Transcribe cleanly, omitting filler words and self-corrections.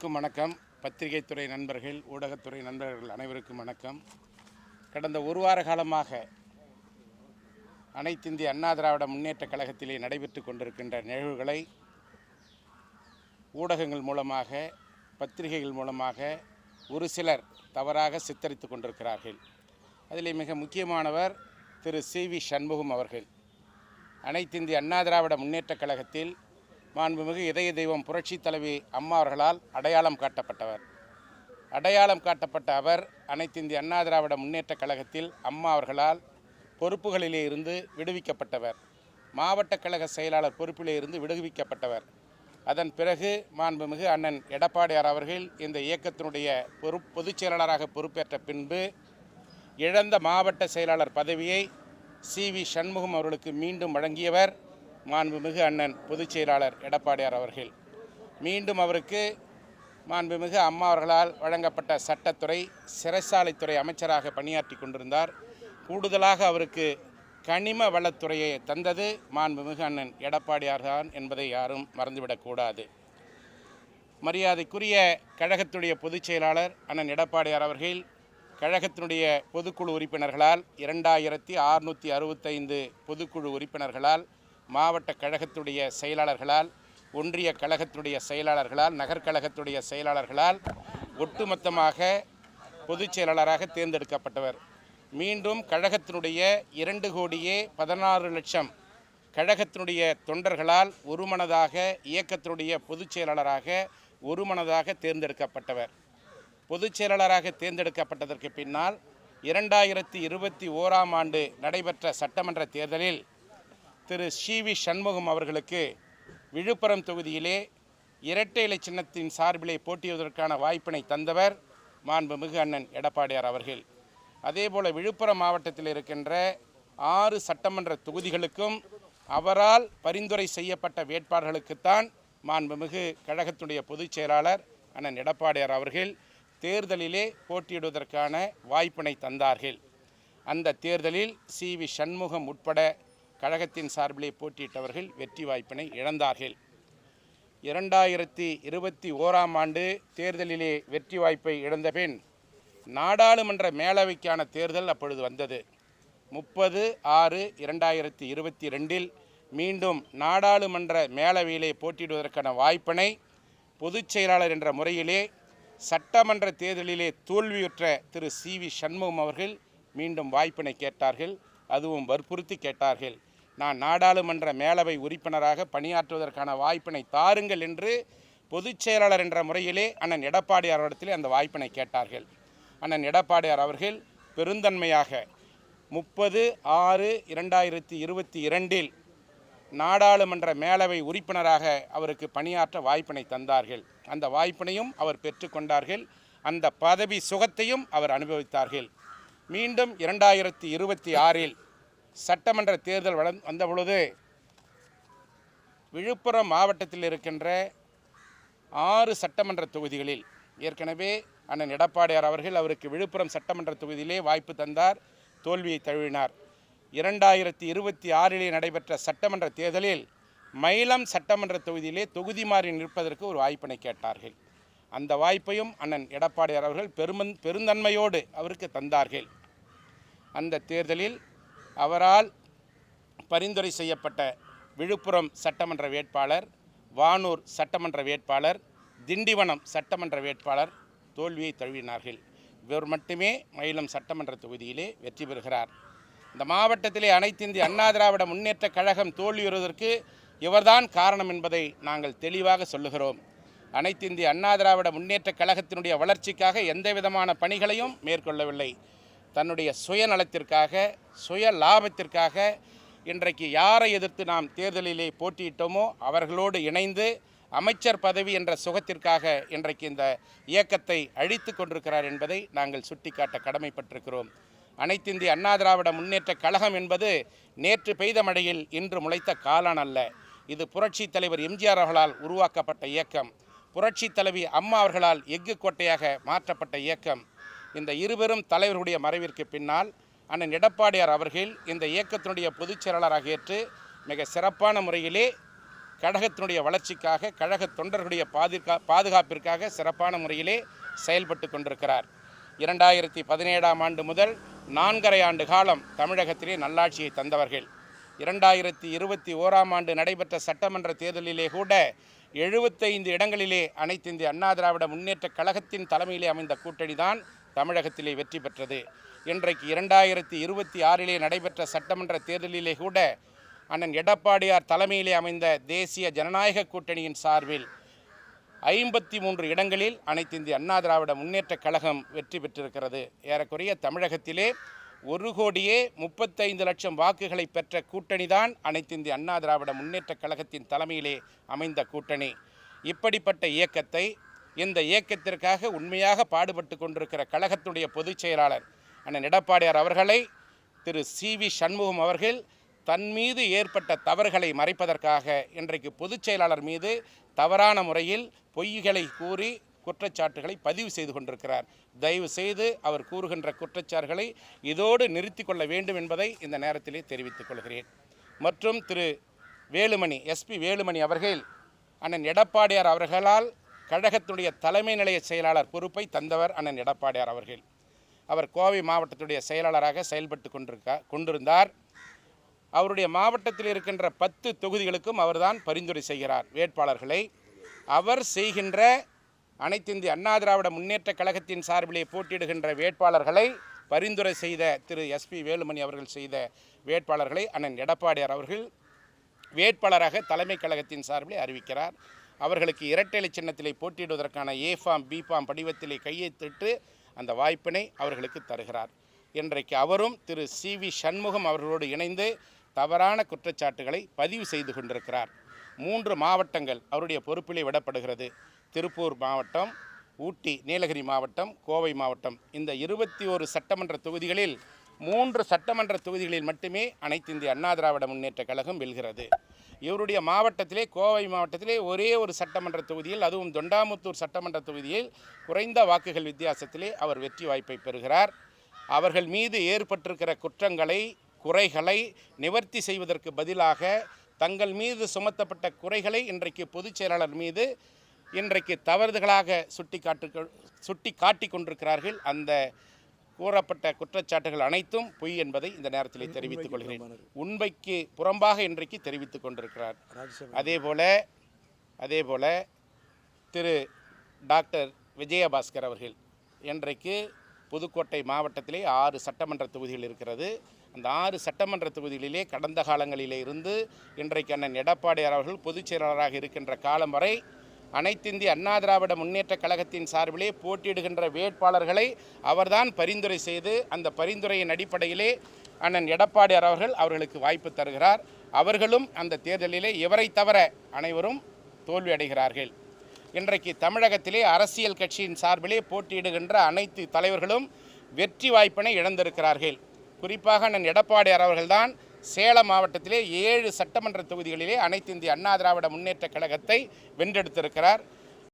அனைவருக்கும் வணக்கம். பத்திரிகைத்துறை நண்பர்கள், ஊடகத்துறை நண்பர்கள் அனைவருக்கும் வணக்கம். கடந்த ஒரு வார காலமாக அனைத்திந்திய அண்ணா திராவிட முன்னேற்றக் கழகத்திலே நடைபெற்று கொண்டிருக்கின்ற நிகழ்வுகளை ஊடகங்கள் மூலமாக, பத்திரிகைகள் மூலமாக ஒரு சிலர் தவறாக சித்தரித்து கொண்டிருக்கிறார்கள். அதிலே மிக முக்கியமானவர் திரு சி.வி. சண்முகம் அவர்கள். அனைத்திந்திய அண்ணா திராவிட முன்னேற்றக் கழகத்தில் மாண்புமிகு இதய தெய்வம் புரட்சி தலைவி அம்மா அவர்களால் அடையாளம் காட்டப்பட்டவர். அடையாளம் காட்டப்பட்ட அவர் அனைத்திந்திய அண்ணா திராவிட முன்னேற்றக் கழகத்தில் அம்மா அவர்களால் பொறுப்புகளிலே இருந்து விடுவிக்கப்பட்டவர். மாவட்ட கழக செயலாளர் பொறுப்பிலே இருந்து விடுவிக்கப்பட்டவர். அதன் பிறகு மாண்புமிகு அண்ணன் எடப்பாடியார் அவர்கள் இந்த இயக்கத்தினுடைய பொதுச் செயலாளராக பொறுப்பேற்ற பின்பு இழந்த மாவட்ட செயலாளர் பதவியை சி.வி. சண்முகம் அவர்களுக்கு மீண்டும் வழங்கியவர் மாண்புமிகு அண்ணன் பொதுச் செயலாளர் எடப்பாடியார் அவர்கள். மீண்டும் அவருக்கு மாண்புமிகு அம்மா அவர்களால் வழங்கப்பட்ட சட்டத்துறை, சிறைச்சாலைத்துறை அமைச்சராக பணியாற்றி கொண்டிருந்தார். கூடுதலாக அவருக்கு கனிம வளத்துறையை தந்தது மாண்புமிகு அண்ணன் எடப்பாடியார் தான் என்பதை யாரும் மறந்துவிடக்கூடாது. மரியாதைக்குரிய கழகத்துடைய பொதுச் செயலாளர் அண்ணன் எடப்பாடியார் அவர்கள் கழகத்தினுடைய பொதுக்குழு உறுப்பினர்களால் 2665 பொதுக்குழு உறுப்பினர்களால், மாவட்ட கழகத்துடைய செயலாளர்களால், ஒன்றிய கழகத்துடைய செயலாளர்களால், நகர்கழகத்துடைய செயலாளர்களால் ஒட்டுமொத்தமாக பொதுச் செயலாளராக தேர்ந்தெடுக்கப்பட்டவர். மீண்டும் கழகத்தினுடைய 2,16,00,000 கழகத்தினுடைய தொண்டர்களால் ஒருமனதாக இயக்கத்தினுடைய பொதுச் செயலாளராக ஒருமனதாக தேர்ந்தெடுக்கப்பட்டவர். பொதுச் செயலாளராக தேர்ந்தெடுக்கப்பட்டதற்கு பின்னால் 2021ஆம் ஆண்டு நடைபெற்ற சட்டமன்ற தேர்தலில் திரு சி.வி. சண்முகம் அவர்களுக்கு விழுப்புரம் தொகுதியிலே இரட்டை இலை சின்னத்தின் சார்பிலே போட்டியிடுவதற்கான வாய்ப்பினை தந்தவர் மாண்புமிகு அண்ணன் எடப்பாடியார் அவர்கள். அதேபோல் விழுப்புரம் மாவட்டத்தில் இருக்கின்ற 6 சட்டமன்ற தொகுதிகளுக்கும் அவரால் பரிந்துரை செய்யப்பட்ட வேட்பாளர்களுக்குத்தான் மாண்புமிகு கழகத்துடைய பொதுச் செயலாளர் அண்ணன் எடப்பாடியார் அவர்கள் தேர்தலிலே போட்டியிடுவதற்கான வாய்ப்பினை தந்தார்கள். அந்த தேர்தலில் சி.வி. சண்முகம் உட்பட கழகத்தின் சார்பிலே போட்டியிட்டவர்கள் வெற்றி வாய்ப்பினை இழந்தார்கள். 2021ஆம் ஆண்டு தேர்தலிலே வெற்றி வாய்ப்பை இழந்த பின் நாடாளுமன்ற மேலவைக்கான தேர்தல் அப்பொழுது வந்தது. 30/6/2022 மீண்டும் நாடாளுமன்ற மேலவையிலே போட்டியிடுவதற்கான வாய்ப்பினை பொதுச் செயலாளர் என்ற முறையிலே சட்டமன்ற தேர்தலிலே தோல்வியுற்ற திரு சி.வி. சண்முகம் அவர்கள் மீண்டும் வாய்ப்பினை கேட்டார்கள். அதுவும் வற்புறுத்தி கேட்டார்கள். நான் நாடாளுமன்ற மேலவை உறுப்பினராக பணியாற்றுவதற்கான வாய்ப்பினை தாருங்கள் என்று பொதுச் செயலாளர் என்ற முறையிலே அண்ணன் எடப்பாடியார் இடத்திலே அந்த வாய்ப்பினை கேட்டார்கள். அண்ணன் எடப்பாடியார் அவர்கள் பெருந்தன்மையாக 30/6/2022 நாடாளுமன்ற மேலவை உறுப்பினராக அவருக்கு பணியாற்ற வாய்ப்பினை தந்தார்கள். அந்த வாய்ப்பினையும் அவர் பெற்றுக்கொண்டார்கள். அந்த பதவி சுகத்தையும் அவர் அனுபவித்தார்கள். மீண்டும் 2026இல் சட்டமன்ற தேர்தல் வந்த பொழுது விழுப்புரம் மாவட்டத்தில் இருக்கின்ற 6 சட்டமன்ற தொகுதிகளில் ஏற்கனவே அண்ணன் எடப்பாடியார் அவர்கள் அவருக்கு விழுப்புரம் சட்டமன்ற தொகுதியிலே வாய்ப்பு தந்தார், தோல்வியை தழுவினார். 2026இலே நடைபெற்ற சட்டமன்ற தேர்தலில் மயிலம் சட்டமன்ற தொகுதியிலே தொகுதி மாறி நிற்பதற்கு ஒரு வாய்ப்பினை கேட்டார்கள். அந்த வாய்ப்பையும் அண்ணன் எடப்பாடியார் அவர்கள் பெருந்தன்மையோடு அவருக்கு தந்தார்கள். அந்த தேர்தலில் அவரால் பரிந்துரை செய்யப்பட்ட விழுப்புரம் சட்டமன்ற வேட்பாளர், வானூர் சட்டமன்ற வேட்பாளர், திண்டிவனம் சட்டமன்ற வேட்பாளர் தோல்வியை தழுவினார்கள். இவர் மட்டுமே மயிலம் சட்டமன்ற தொகுதியிலே வெற்றி பெறுகிறார். இந்த மாவட்டத்திலே அனைத்திந்திய அண்ணா திராவிட முன்னேற்ற கழகம் தோல்வியுறுவதற்கு இவர்தான் காரணம் என்பதை நாங்கள் தெளிவாக சொல்லுகிறோம். அனைத்திந்திய அண்ணா திராவிட முன்னேற்ற கழகத்தினுடைய வளர்ச்சிக்காக எந்த விதமான பணிகளையும் மேற்கொள்ளவில்லை. தன்னுடைய சுயநலத்திற்காக, சுய லாபத்திற்காக இன்றைக்கு யாரை எதிர்த்து நாம் தேர்தலிலே போட்டியிட்டோமோ அவர்களோடு இணைந்து அமைச்சர் பதவி என்ற சுகத்திற்காக இன்றைக்கு இந்த இயக்கத்தை அழித்து கொண்டிருக்கிறார் என்பதை நாங்கள் சுட்டிக்காட்ட கடமைப்பட்டிருக்கிறோம். அனைத்திந்திய அண்ணா திராவிட முன்னேற்ற கழகம் என்பது நேற்று பெய்த மழையில் இன்று முளைத்த காளான் அல்ல. இது புரட்சி தலைவர் எம்ஜிஆர் அவர்களால் உருவாக்கப்பட்ட இயக்கம். புரட்சி தலைவி அம்மா அவர்களால் எஃகு கோட்டையாக மாற்றப்பட்ட இயக்கம். இந்த இருவரும் தலைவர்களுடைய மறைவிற்கு பின்னால் அண்ணன் எடப்பாடியார் அவர்கள் இந்த இயக்கத்தினுடைய பொதுச் செயலாளராக ஏற்று மிக சிறப்பான முறையிலே கழகத்தினுடைய வளர்ச்சிக்காக, கழக தொண்டர்களுடைய பாதுகாப்பிற்காக சிறப்பான முறையிலே செயல்பட்டு கொண்டிருக்கிறார். 2017ஆம் ஆண்டு முதல் 4½ ஆண்டு காலம் தமிழகத்திலே நல்லாட்சியை தந்தவர்கள். 2021ஆம் ஆண்டு நடைபெற்ற சட்டமன்ற தேர்தலிலே கூட 75 இடங்களிலே அனைத்து இந்திய அண்ணா திராவிட முன்னேற்ற கழகத்தின் தலைமையிலே அமைந்த கூட்டணி தான் தமிழகத்திலே வெற்றி பெற்றது. இன்றைக்கு 2026 நடைபெற்ற சட்டமன்ற தேர்தலிலே கூட அண்ணன் எடப்பாடியார் தலைமையிலே அமைந்த தேசிய ஜனநாயக கூட்டணியின் சார்பில் 53 இடங்களில் அனைத்து இந்திய அண்ணா திராவிட முன்னேற்ற கழகம் வெற்றி பெற்றிருக்கிறது. ஏறக்குறைய தமிழகத்திலே 1,35,00,000 வாக்குகளை பெற்ற கூட்டணி தான் அனைத்து இந்திய அண்ணா திராவிட முன்னேற்ற கழகத்தின் தலைமையிலே அமைந்த கூட்டணி. இப்படிப்பட்ட இயக்கத்தை, இந்த இயக்கத்திற்காக உண்மையாக பாடுபட்டு கொண்டிருக்கிற கழகத்துடைய பொதுச் செயலாளர் அண்ணன் எடப்பாடியார் அவர்களை திரு சி.வி. சண்முகம் அவர்கள் தன் மீது ஏற்பட்ட தவறுகளை மறைப்பதற்காக இன்றைக்கு பொதுச் செயலாளர் மீது தவறான முறையில் பொய்களை கூறி குற்றச்சாட்டுகளை பதிவு செய்து கொண்டிருக்கிறார். தயவு செய்து அவர் கூறுகின்ற குற்றச்சாட்டுகளை இதோடு நிறுத்தி கொள்ள வேண்டும் என்பதை இந்த நேரத்திலே தெரிவித்துக் கொள்கிறேன். மற்றும் திரு வேலுமணி, எஸ்பி வேலுமணி அவர்கள் அண்ணன் எடப்பாடியார் அவர்களால் கழகத்துடைய தலைமை நிலைய செயலாளர் பொறுப்பை தந்தவர் அண்ணன் எடப்பாடியார் அவர்கள். அவர் கோவை மாவட்டத்துடைய செயலாளராக செயல்பட்டு கொண்டிருந்தார். அவருடைய மாவட்டத்தில் இருக்கின்ற 10 தொகுதிகளுக்கும் அவர்தான் பரிந்துரை செய்கிறார் வேட்பாளர்களை. அவர் செய்கின்ற அனைத்து இந்திய அண்ணா திராவிட முன்னேற்ற கழகத்தின் சார்பிலே போட்டியிடுகின்ற வேட்பாளர்களை பரிந்துரை செய்த திரு எஸ்பி வேலுமணி அவர்கள் செய்த வேட்பாளர்களை அண்ணன் எடப்பாடியார் அவர்கள் வேட்பாளராக தலைமை கழகத்தின் சார்பிலே அறிவிக்கிறார். அவர்களுக்கு இரட்டை இலை சின்னத்திலே போட்டியிடுவதற்கான ஏ ஃபார்ம், பி ஃபார்ம் படிவத்திலே கையெழுத்திட்டு அந்த வாய்ப்பினை அவர்களுக்கு தருகிறார். இன்றைக்கு அவரும் திரு சி.வி. சண்முகம் அவர்களோடு இணைந்து தவறான குற்றச்சாட்டுகளை பதிவு செய்து கொண்டிருக்கிறார். 3 மாவட்டங்கள் அவருடைய பொறுப்பிலே விடப்படுகிறது. திருப்பூர் மாவட்டம், ஊட்டி, நீலகிரி மாவட்டம், கோவை மாவட்டம். இந்த 21 சட்டமன்ற தொகுதிகளில் 3 சட்டமன்ற தொகுதிகளில் மட்டுமே அனைத்து இந்திய அண்ணா திராவிட முன்னேற்ற கழகம் வெல்கிறது. இவருடைய மாவட்டத்திலே, கோவை மாவட்டத்திலே ஒரே ஒரு சட்டமன்ற தொகுதியில், அதுவும் தொண்டாமுத்தூர் சட்டமன்ற தொகுதியில் குறைந்த வாக்குகள் வித்தியாசத்திலே அவர் வெற்றி வாய்ப்பை பெறுகிறார். அவர்கள் மீது ஏற்பட்டிருக்கிற குற்றங்களை, குறைகளை நிவர்த்தி செய்வதற்கு பதிலாக தங்கள் மீது சுமத்தப்பட்ட குறைகளை இன்றைக்கு பொதுச் செயலாளர் மீது இன்றைக்கு தவறுதலாக சுட்டி காட்டி கொண்டிருக்கிறார்கள். அந்த கூறப்பட்ட குற்றச்சாட்டுகள் அனைத்தும் பொய் என்பதை இந்த நேரத்தில் தெரிவித்துக் கொள்கிறேன். உண்மைக்கு புறம்பாக இன்றைக்கு தெரிவித்துக் கொண்டிருக்கிறார். அதேபோல திரு டாக்டர் விஜயபாஸ்கர் அவர்கள் இன்றைக்கு புதுக்கோட்டை மாவட்டத்திலே 6 சட்டமன்ற தொகுதிகள் இருக்கிறது. அந்த 6 சட்டமன்ற தொகுதிகளிலே கடந்த காலங்களிலே இருந்து இன்றைக்கு அண்ணன் எடப்பாடியார் அவர்கள் பொதுச் செயலாளராக இருக்கின்ற காலம் வரை அனைத்து இந்திய அண்ணா திராவிட முன்னேற்ற கழகத்தின் சார்பிலே போட்டியிடுகின்ற வேட்பாளர்களை அவர்தான் பரிந்துரை செய்து, அந்த பரிந்துரையின் அடிப்படையிலே அண்ணன் எடப்பாடியார் அவர்களுக்கு வாய்ப்பு தருகிறார். அவர்களும் அந்த தேர்தலிலே இவரை தவிர அனைவரும் தோல்வி அடைகிறார்கள். இன்றைக்கு தமிழகத்திலே அரசியல் கட்சியின் சார்பிலே போட்டியிடுகின்ற அனைத்து தலைவர்களும் வெற்றி வாய்ப்பினை இழந்திருக்கிறார்கள். குறிப்பாக அண்ணன் எடப்பாடியார் அவர்கள்தான் சேலம் மாவட்டத்திலே 7 சட்டமன்ற தொகுதிகளிலே அனைத்து இந்திய அண்ணா திராவிட முன்னேற்ற கழகத்தை வென்றெடுத்திருக்கிறார்.